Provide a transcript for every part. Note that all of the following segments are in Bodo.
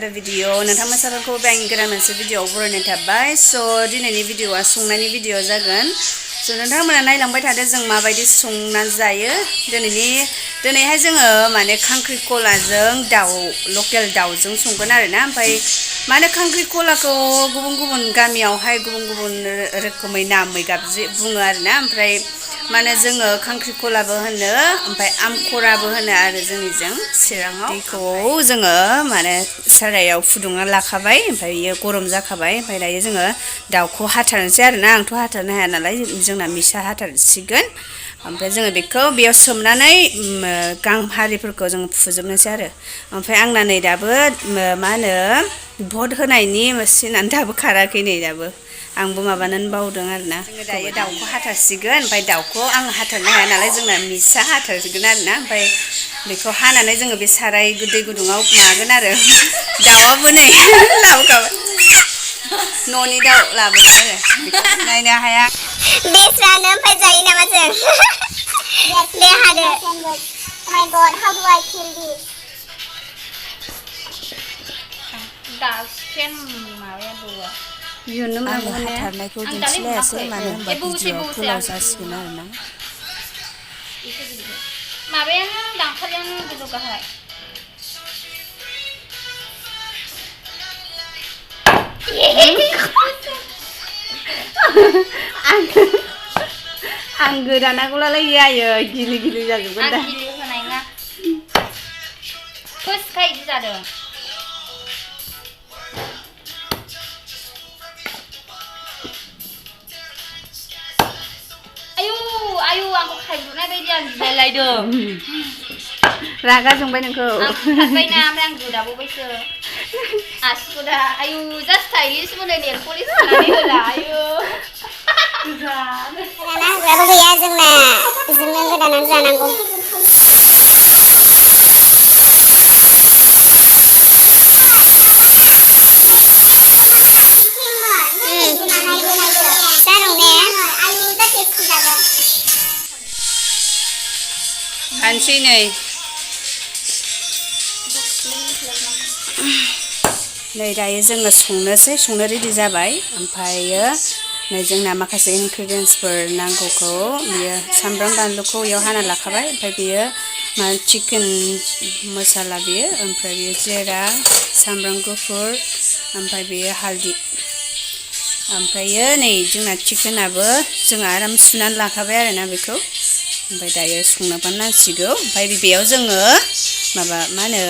another video. नोंथांमोन साबायखर आंनि गोदान मोनसे भिडिअ बरायनाय थाबाय। स' दिनैनि भिडिअआ संनायनि भिडिअ जागोन। स' नोंथांमोना नायलांबाय थादो जों माबायदि संना जायो। दिनैहाय जोङो माने खांख्रिखलाजों लकेल दाउजों संगोन आरोना। ओमफ्राय माने खांख्रिखलाखौ गुबुन गुबुन गामियावहाय गुबुन गुबुन रोखोमै नामै बुङो आरोना। ओमफ्राय माने जोङो खांख्रिखलाबो होनो ओमफ्राय आमखराबो होनो आरो जोंनिजों चिराङाव। दैखौ जोङो माने सारायाव फुदुंना लाखाबाय ओमफ्राय बियो गरम जाखाबाय। ओमफ्राय दायो जोङो दाउखौ हाथारनोसै आरोना। आंथ' हाथारनो हाया नालाय जोंना मिसा हाथारसिगोन। ओमफ्राय जोङो बेखौ बेयाव सोमनानै गां हारिफोरखौ जोङो फुजोबनोसै आरो। ओमफ्राय आंना नै दाबो मा होनो भट होनायनि सिनानो दाबो खाराखै नै दाबो। आंबो माबानानै बावदों आरोना। जोङो दायो दाउखौ हाथारसिगोन। ओमफ्राय दाउखौ आं हाथारनो हाया नालाय जोंना मिसा हाथारसिगोन आरोना। ओमफ्राय बेखौ हानानै जोङो बे साराय दै गुदुङाव मागोन आरो। दाउआबो नै लाबोखाबाय न'नि दाउ लाबोदों आरो बेखौ नायनो हाया बेस्रानो ओमफ्राय जायो नामा जों दे हादो। My God, how do I kill this? दासिम माबाया बौआ बिहरनो मोनांगौमोन ने हाथारनायखौ दिन्थिलायासै मानो होनबा भिडिअआ गोलाव जासिगोन आरोना। माबायानो दांखालियानो गोजौ गाहाय आं गोदानागौलाय जायो गिलि गिलि जाजोबगोन दा। आं गिलि होनाय ना फोसखाय इदि जादों। आयु आंखौ खायब्रुनाय बायदि आं गिलायलायदों। रागा जोंबाय नोंखौ। आं खारबायना ओमफ्राय आं गोदाबावबायसो आसिखौ दा आयु जा स्टाइलिश मोनो नेल पलिश फुनानै होला आयु गोदाना होग्राबो गैया जोंना जोंनो गोदानानै जानांगौ। हानसै नै दायो जोङो संनो रेडि जाबाय। ओमफ्रायो नै जोंना माखासे इनग्रेडियेन्ट्सफोर नांगौखौ बियो सामब्राम बानलुखौ बेयाव हाना लाखाबाय। ओमफ्राय बियो चिकेन मसाला बियो ओमफ्राय बियो जिरा सामब्राम गुफुर ओमफ्राय बियो हालदै ओमफ्रायो नै जोंना चिकेनाबो जोंहा आराम सुनानै लाखाबाय आरोना बेखौ। ओमफ्राय दायो संनोबा नांसिगौ। ओमफ्राय बेयाव जोङो माबा मा होनो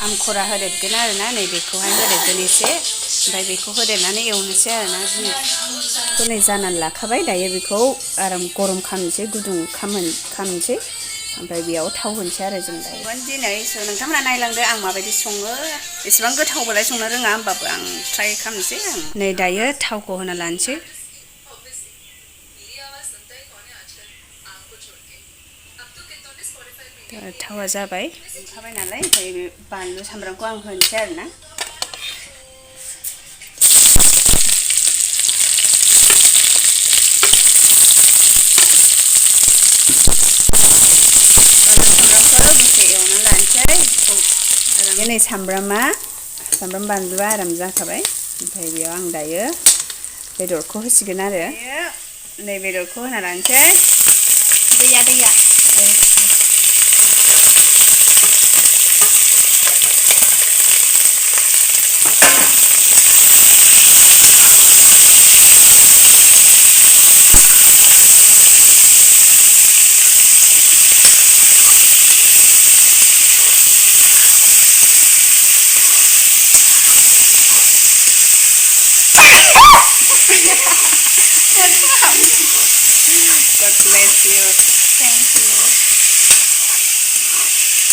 आमखरा होदेरगोन आरोना। नै बेखौहाय होदेरगोन एसे ओमफ्राय बेखौ होदेरनानै एवनोसै आरोना। बेखौ नै जानानै लाखाबाय दायो बेखौ आराम गरम खालामनोसै गुदुं खालामनोसै ओमफ्राय बेयाव थाव होनोसै आरो जों दायो दिनै। स' नोंथांमोना नायलांदो आं माबायदि सङो। एसेबां गोथावबालाय संनो रोङा होमबाबो आं ट्राइ खालामनोसै। आं नै दायो थावखौ होना लानोसै। थावा जाबाय ओंखारबाय नालाय ओमफ्राय बे बानलु सामब्रामखौ आं होनोसै आरोना। सामब्रामखौ दसे एवनानै लानोसै। नै सामब्राम बानलुआ आराम जाखाबाय। ओमफ्राय बेयाव आं दायो बेदरखौ होसिगोन आरो। नै बेदरखौ होना लानोसै। दैया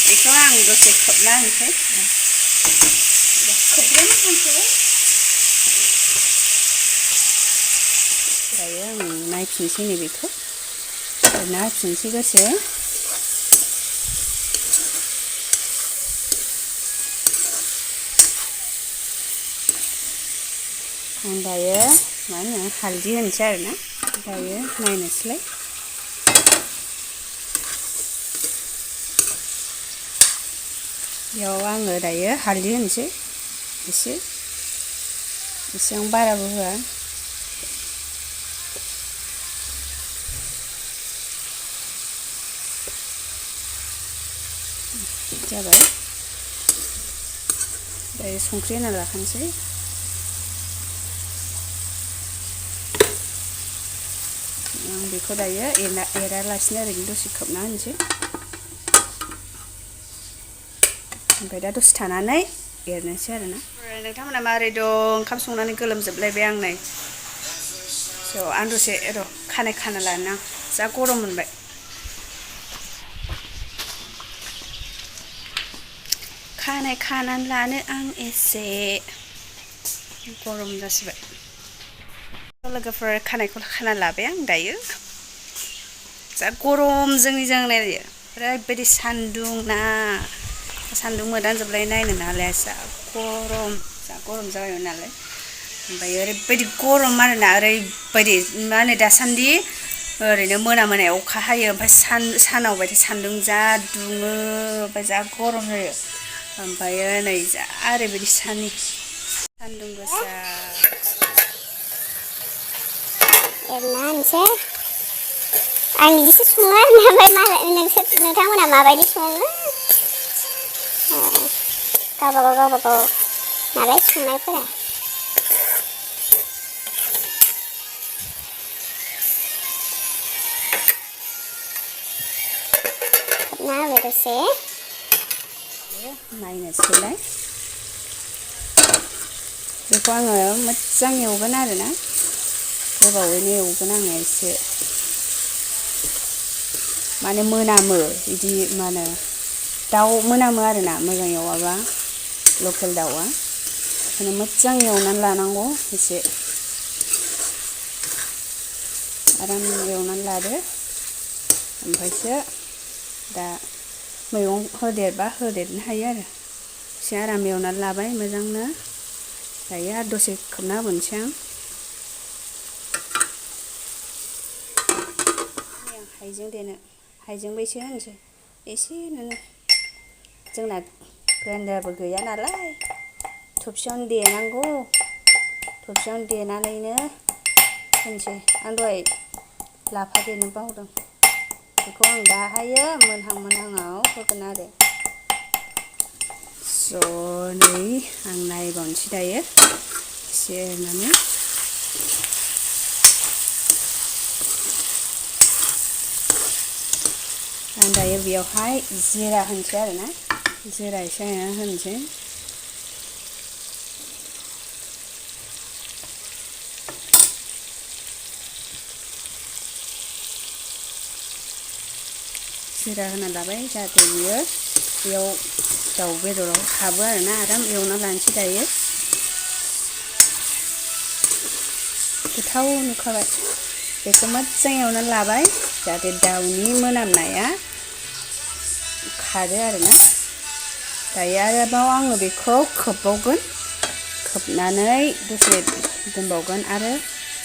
बेखौ आं दसे खोबना होनोसै। दायो आं नायफिनसै नै बेखौ नायफिनसै दसे। आं दायो मा होनो हालदै होनोसै आरोना। दायो नायनोसैलाय। बेयाव आङो दायो हालदै होनोसै। एसेबां बाराबो होआ जाबाय दायो संख्रि होना लाखानोसै आं बेखौ दायो एरालासिनो ओरैनो दसे खोबना होनोसै ओमफ्राय दा दसे थानानै एरनोसै आरोना नोंथांमोना माबोरै दं ओंखाम संनानै गोलोमजोबलायबाय आं नै आं दसे र' खानाय खाना लानो आं जा गरम मोनबाय खानाय खानानै लानो आं एसे गरम जासिबाय लोगोफोर खानायखौ खाना लाबाय आं दायो जा गरम जोंनिजों नायो ओरैबायदि सान्दुं ना सान्दुं मोदानजोबलाय नायनो नालाय जा गरम जाबायमोन नालाय ओमफ्राय ओरैबायदि गरम आरोना ओरैबायदि मा होनो दासान्दि ओरैनो मोनायाव अखा हायो ओमफ्राय सानाव बायदि सान्दुं जा दुङो ओमफ्राय जा गरम जायो ओमफ्राय नै जा ओरैबायदि सान्दुं गोसा एरना होनसै आं बिदिसो सङो ओमफ्राय नोंथांमोना माबायदि सङो गावबागाव नालाय संनायफोरा खोबना होबाय दसे नायनोसैलाय बेखौ आङो मोजां एवगोन आरोना गोबावैनो एवगोन आङो एसे माने मोनामो बिदि मा होनो दाउ मोनामो आरोना मोजां एवाबा लकेल दाउआ ओंखायनो मोजां एवनानै लानांगौ एसे आराम एवनानै लादो ओमफ्रायसो दा मैगं होदेरबा होदेरनो हायो आरो एसे आराम एवनानै लाबाय मोजांनो दायो आरो दसे खोबना होबोनोसै आं हाइजेंबो एसे होनोसै एसेनो जोंना ग्राइन्डारबो गैया नालाय थबसियावनो देनांगौ थबसियावनो देनानैनो होनोसै आं दहाय लाफा देनो बावदों बेखौ आं दाहायो मोनहांआव होगोन आरो नै आं नायबावनोसै दायो एसे एरनानै आं दायो बेयावहाय जिरा होनोसै आरोना जिरा एसे होनोसै जिरा होना लाबाय जाहाथे बियो बेयाव दाउ बेदराव हाबो आरोना आराम एवना लानोसै दायो गोथाव नुखाबाय बेखौ मोजां एवनानै लाबाय जाहाथे दाउनि मोनामनाया खारो आरोना दायो आरोबाव आङो बेखौ खोबबावगोन खोबनानै दसे दोनबावगोन आरो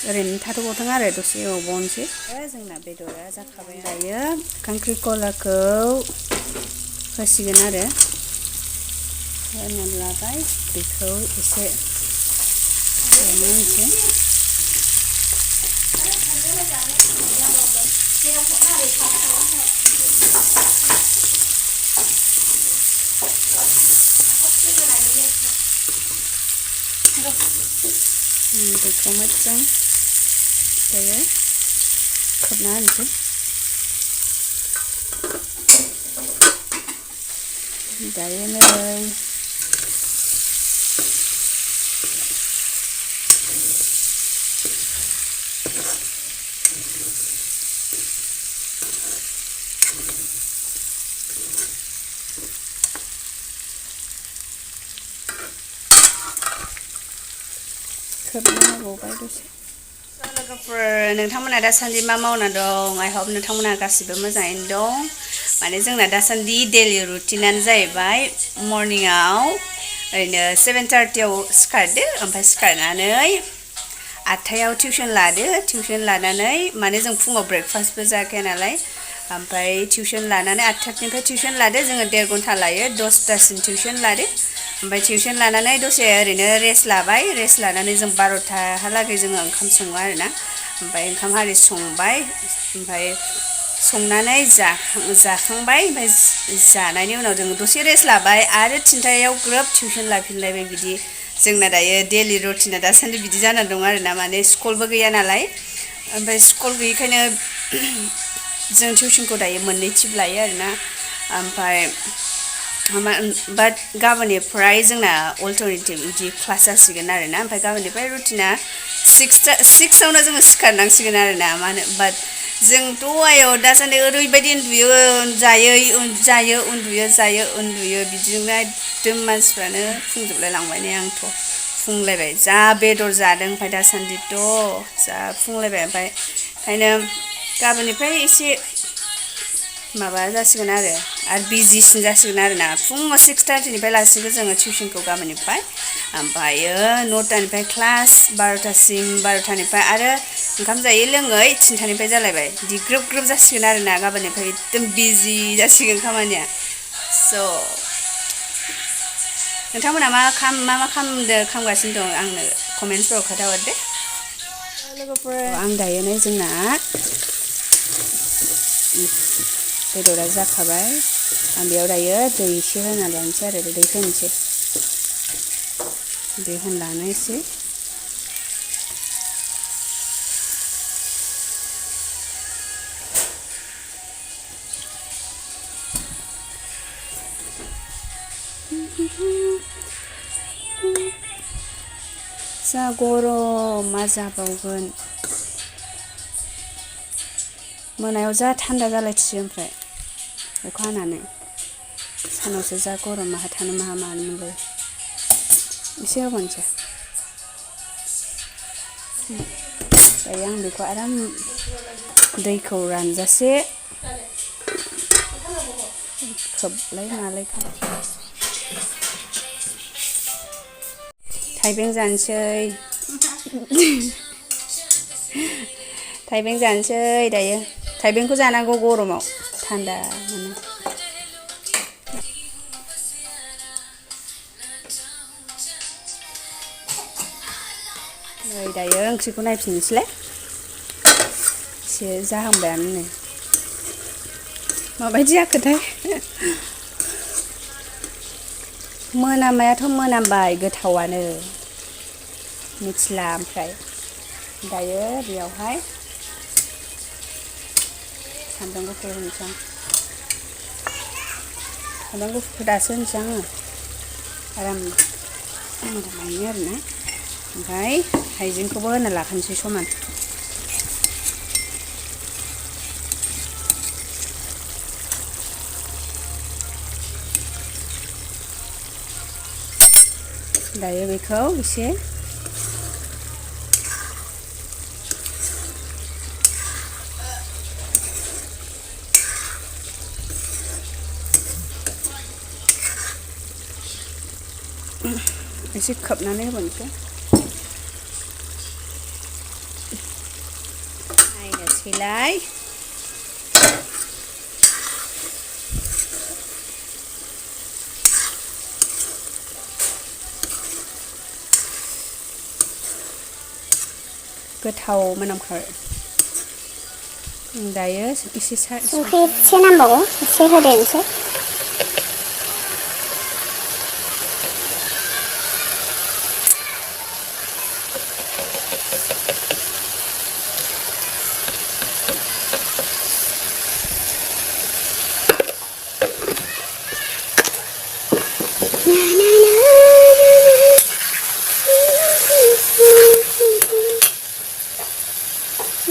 ओरैनो थाथ'बावथों आरो दसे एवबावनोसै जोंना बेदरा जाखाबाय दायो कांक्रिकलाखौ होसिगोन आरो होनानै लाबाय बेखौ एसे एवनो होनोसै बेखौ मोजां दायो खोबना होनोसै दायो नै खोबना होबावबाय दसे लोगोफोर नोंथांमोना दासान्दि मा मावना दं आइ हप नोंथांमोना गासिबो मोजाङैनो दं माने जोंना दासान्दि डेलि रुटिनानो जाहैबाय मर्निंआव ओरैनो 7:30आव सिखारदो ओमफ्राय सिखारनानै 8थायाव टिउसन लादो टिउसन लानानै माने जों फुङाव ब्रेकफास्टबो जाखाया नालाय ओमफ्राय टिउसन लानानै 8:30निफ्राय टिउसन लादो जोङो 1.5 घन्टा लायो 10टासिम टिउसन लादो ओमफ्राय टिउसन लानानै दसे ओरैनो रेस्ट लाबाय रेस्ट लानानै जों 12टाहालागै जोङो ओंखाम सङो आरोना ओमफ्राय ओंखाम आरि संबाय ओमफ्राय संनानै जाखांबाय ओमफ्राय जानायनि उनाव जों दसे रेस्ट लाबाय आरो 3टायाव ग्रोब टिउसन लाफिनलायबाय बिदि जोंना दायो डेलि रुटिना दासान्दि बिदि जाना दं आरोना माने स्कुलबो गैया नालाय ओमफ्राय स्कुल गैयैखायनो जों टिउसनखौ दायो मोननै टिप लायो आरोना ओमफ्राय बाट गाबोननिफ्राय जोंना अल्टारनेटिभ बिदि क्लास जासिगोन आरोना ओमफ्राय गाबोननिफ्राय रुटिना 6आवनो जोङो सिखारनांसिगोन आरोना मानो बाट जोंथ' आयौ दासान्दि ओरैबायदि उन्दुयो उन्दुयो बिदिजोंनो एकदम मानसिफ्रानो फुंजोबलाय लांबाय ने आंथ' फुंलायबाय जा बेदर जादों ओमफ्राय दासान्दिथ' जा फुंलायबाय ओमफ्राय ओंखायनो गाबोननिफ्राय एसे माबा जासिगोन आरो बिजिसिन जासिगोन आरोना फुङाव 6:30निफ्राय लासिगोन जोङो टिउसनखौ गाबोननिफ्राय ओमफ्रायो 9टानिफ्राय क्लास 12टासिम 12टानिफ्राय आरो ओंखाम जायै लोङै 3टानिफ्राय जालायबाय बिदि ग्रोब ग्रोब जासिगोन आरोना गाबोननिफ्राय एकदम बिजि जासिगोन खामानिया स' नोंथांमोना मा खालामगासिनो दं आंनो कमेन्ट्सफोराव खोन्थाहरदो लोगोफोर आं दायो नै जोंना बेदरा जाखाबाय आं बेयाव दायो दै एसे होना लानोसै आरो दै होनोसै दै होनलानोसै जा गरम मा जाबावगोन मोनायाव जा थान्दा जालायथियो ओमफ्राय अखा हानानै सानावसो जा गरम माहा थानो माहा मानो मोनलाय एसे होबावनोसै दायो आं बेखौ आराम दैखौ रानजासे खोबलाय मालाय थाइबें जानोसै दायो थाइबेंखौ जानांगौ गरमाव थान्दा मोनो नै दायो ओंख्रिखौ नायफिननोसैलाय एसे जाहांबायानो नै माबायदि जाखोथाय मोनामनायाथ' मोनामबाय गोथावानो मिथिला ओमफ्राय दायो बेयावहाय सामब्राम गुफुर होनोसै आं सामब्राम गुफुरखौ दासो होनोसै आङो आराम मोदोमनायनि आरोना ओमफ्राय हाइजेंखौबो होना लाखानोसै समान दायो बेखौ एसे एसे खोबनानै होबानोसै नायनोसैलाय गोथाव मोनामखाबाय दायो एसे संख्रि एसे नांबावगौ एसे होदेरनोसै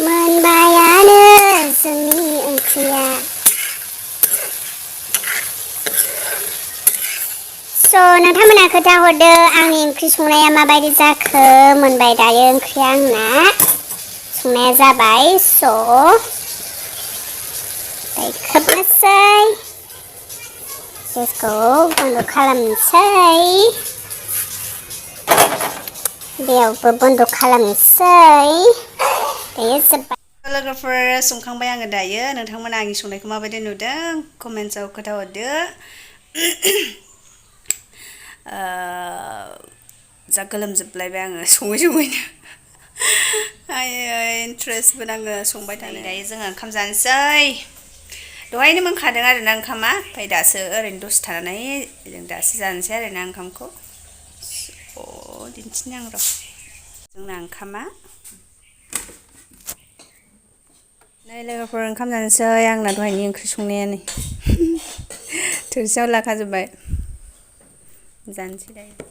मोनबायानो जोंनि ओंख्रिया नोंथांमोना खोन्थाहरदो आंनि ओंख्रि संनाया माबायदि जाखो मोनबाय दायो ओंख्रिया आंना संनाया जाबाय दायो खोबनोसै गेसखौ बन्द खालामनोसै बेयावबो बन्द खालामनोसै दायो जोब्बाय लोगोफोर संखांबाय आङो दायो नोंथांमोना आंनि संनायखौ माबायदि नुदों कमेन्ट्सआव खोन्थाहरदो जा गोलोमजोबलायबाय आङो सङैनो इन्ट्रेस्टबो नाङो संबाय थानो दायो जोङो ओंखाम जानोसै दहायनो मोनखादों आरोना ओंखामा ओमफ्राय दासो ओरैनो दसे थानानै जों दासो जानोसै आरोना ओंखामखौ दिन्थिनो आं र' जोंना ओंखामा नै लोगोफोर ओंखाम जानोसै आंना दहायनि ओंख्रि संनाया नै थोरसियाव लाखाजोब्बाय जानोसै दायो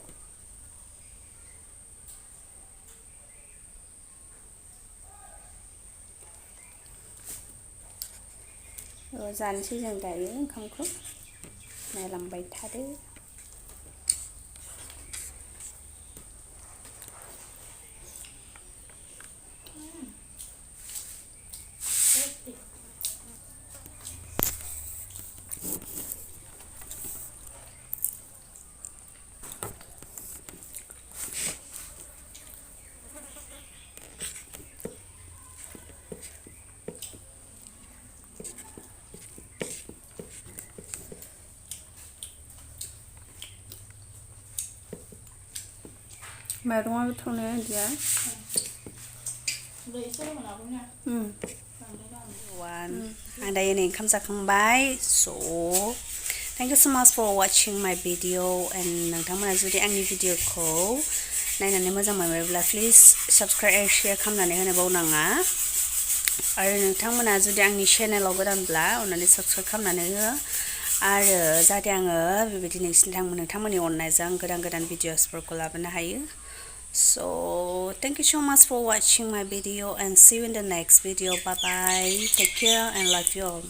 जानोसै जों दायो ओंखामखौ नायलांबाय थादो माइरङा गोथावनो इदिया आं दायो नै ओंखाम जाखांबाय thank you so much for watching my video and नोंथांमोना जुदि आंनि भिडिअखौ नायनानै मोजां मोनबायब्ला प्लिज साबस्क्राइब आरो शेयार खालामनानै होनो बावनाङा आरो नोंथांमोना जुदि आंनि चेनेलाव गोदानब्ला अननानै साबस्क्राइब खालामनानै हो आरो जाहाथे आङो बेबायदि नोंथांमोननि अननायजों गोदान भिडिअसफोरखौ लाबोनो हायो So thank you so much for watching my video and see you in the next video. Bye bye. Take care and love you all.